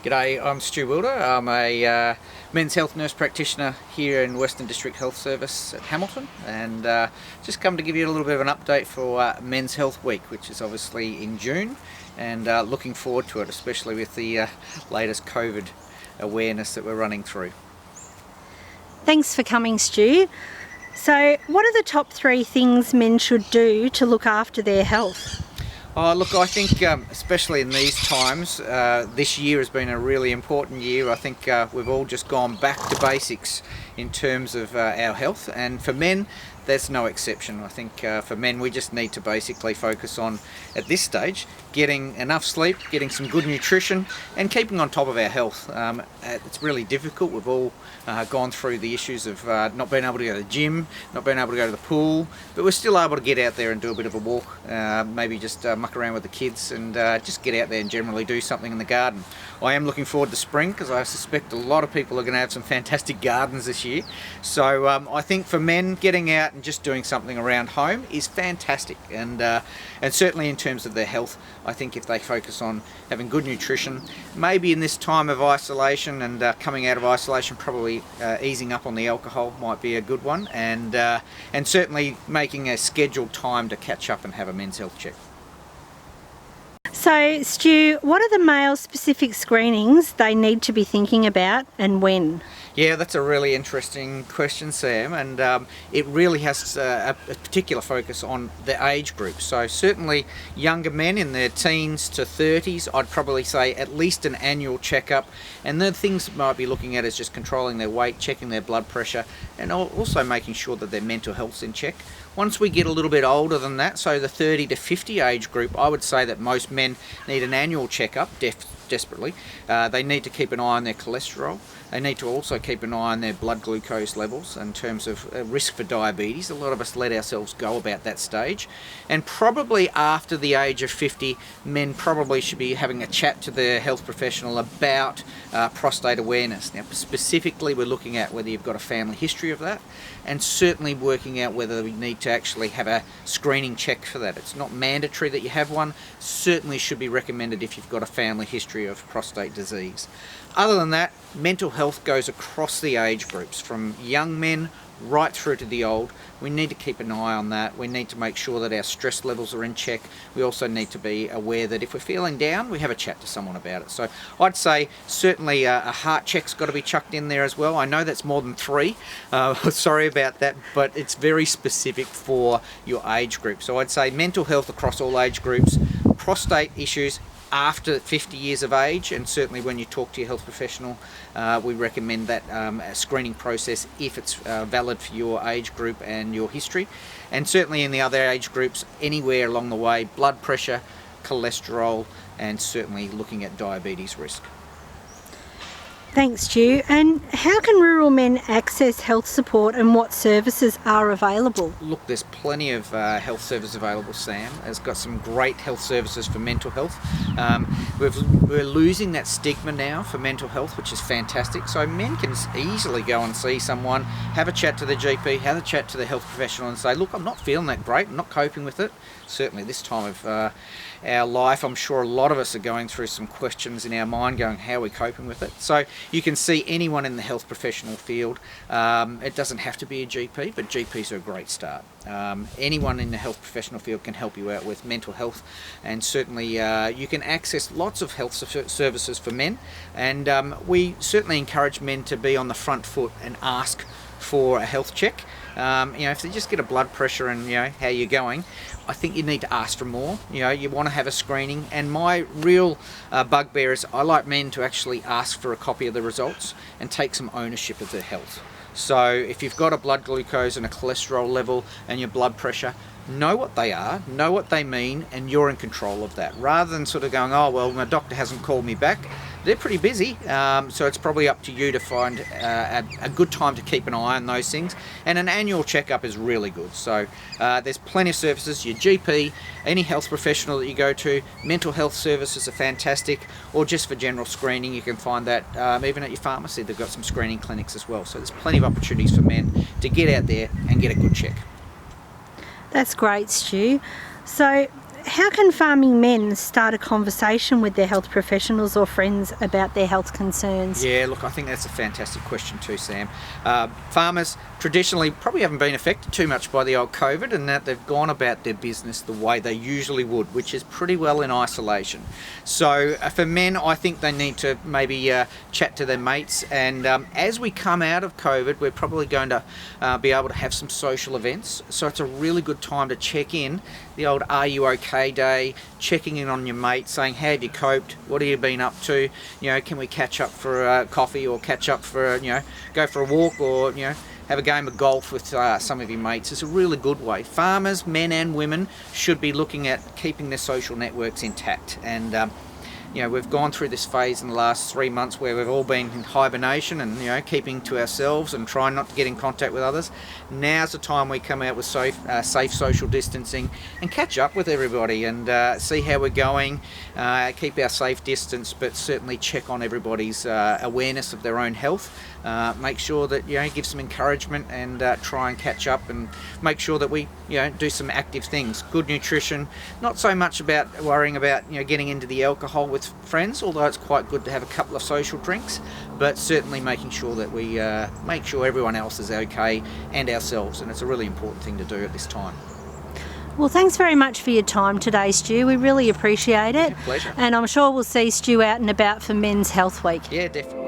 G'day, I'm Stu Wilder. I'm a men's health nurse practitioner here in Western District Health Service at Hamilton, and just come to give you a little bit of an update for Men's Health Week, which is obviously in June, and looking forward to it, especially with the latest COVID awareness that we're running through. Thanks for coming, Stu. So, what are the top 3 things men should do to look after their health? Look, I think especially in these times, this year has been a really important year. I think we've all just gone back to basics in terms of our health, and for men there's no exception. I think for men we just need to basically focus on, at this stage, getting enough sleep, getting some good nutrition, and keeping on top of our health. It's really difficult. We've all gone through the issues of not being able to go to the gym, not being able to go to the pool, but we're still able to get out there and do a bit of a walk, maybe just muck around with the kids, and just get out there and generally do something in the garden. I am looking forward to spring because I suspect a lot of people are going to have some fantastic gardens this year. So I think for men, getting out and just doing something around home is fantastic, and certainly in terms of their health, I think if they focus on having good nutrition, maybe in this time of isolation and coming out of isolation, probably easing up on the alcohol might be a good one, and certainly making a scheduled time to catch up and have a men's health check. So, Stu, what are the male-specific screenings they need to be thinking about, and when? Yeah, that's a really interesting question, Sam, and it really has a particular focus on the age group. So certainly younger men in their teens to 30s, I'd probably say at least an annual checkup, and the things that might be looking at is just controlling their weight, checking their blood pressure, and also making sure that their mental health's in check. Once we get a little bit older than that, so the 30 to 50 age group, I would say that most men need an annual checkup desperately. They need to keep an eye on their cholesterol. They need to also keep an eye on their blood glucose levels in terms of risk for diabetes. A lot of us let ourselves go about that stage. And probably after the age of 50, men probably should be having a chat to their health professional about prostate awareness. Now, specifically, we're looking at whether you've got a family history of that, and certainly working out whether we need to actually have a screening check for that. It's not mandatory that you have one, certainly should be recommended if you've got a family history of prostate disease. Other than that, mental health goes across the age groups, from young men right through to the old. We need to keep an eye on that. We need to make sure that our stress levels are in check. We also need to be aware that if we're feeling down, we have a chat to someone about it. So I'd say certainly a heart check's got to be chucked in there as well. I know that's more than 3. Sorry about that, but it's very specific for your age group. So I'd say mental health across all age groups, prostate issues after 50 years of age, and certainly when you talk to your health professional, we recommend that screening process if it's valid for your age group and your history. And certainly in the other age groups, anywhere along the way, blood pressure, cholesterol, and certainly looking at diabetes risk. Thanks, Stu. And how can rural men access health support, and what services are available? Look, there's plenty of health services available, Sam. It's got some great health services for mental health. We're losing that stigma now for mental health, which is fantastic. So men can easily go and see someone, have a chat to the GP, have a chat to the health professional and say, look, I'm not feeling that great, I'm not coping with it. Certainly this time of our life, I'm sure a lot of us are going through some questions in our mind going, how are we coping with it? So you can see anyone in the health professional field. It doesn't have to be a GP, but GPs are a great start. Anyone in the health professional field can help you out with mental health, and certainly you can access lots of health services for men, and we certainly encourage men to be on the front foot and ask for a health check. If they just get a blood pressure and how you're going, I think you need to ask for more. You want to have a screening, and my real bugbear is I like men to actually ask for a copy of the results and take some ownership of their health. So if you've got a blood glucose and a cholesterol level and your blood pressure, know what they are, know what they mean, and you're in control of that, rather than sort of going, oh well, my doctor hasn't called me back. They're pretty busy, so it's probably up to you to find a good time to keep an eye on those things, and an annual checkup is really good. So there's plenty of services. Your GP, any health professional that you go to, mental health services are fantastic, or just for general screening, you can find that even at your pharmacy. They've got some screening clinics as well, so there's plenty of opportunities for men to get out there and get a good check. That's great, Stu. So how can farming men start a conversation with their health professionals or friends about their health concerns? Yeah, look, I think that's a fantastic question too, Sam. Farmers traditionally probably haven't been affected too much by the old COVID, and that they've gone about their business the way they usually would, which is pretty well in isolation. So for men, I think they need to maybe chat to their mates, and as we come out of COVID, we're probably going to be able to have some social events. So it's a really good time to check in, the old "Are you okay" day, checking in on your mate, saying how have you coped, what have you been up to, can we catch up for coffee, or catch up for go for a walk, or have a game of golf with some of your mates. It's a really good way. Farmers, men and women, should be looking at keeping their social networks intact, and we've gone through this phase in the last 3 months where we've all been in hibernation and keeping to ourselves and trying not to get in contact with others. Now's the time we come out with safe social distancing and catch up with everybody and see how we're going, keep our safe distance, but certainly check on everybody's awareness of their own health. Make sure that give some encouragement and try and catch up, and make sure that we do some active things, good nutrition, not so much about worrying about getting into the alcohol with friends, although it's quite good to have a couple of social drinks, but certainly making sure that we make sure everyone else is okay and ourselves, and it's a really important thing to do at this time. Well, thanks very much for your time today, Stu. We really appreciate it. Yeah, pleasure. And I'm sure we'll see Stu out and about for Men's Health Week. Yeah, definitely.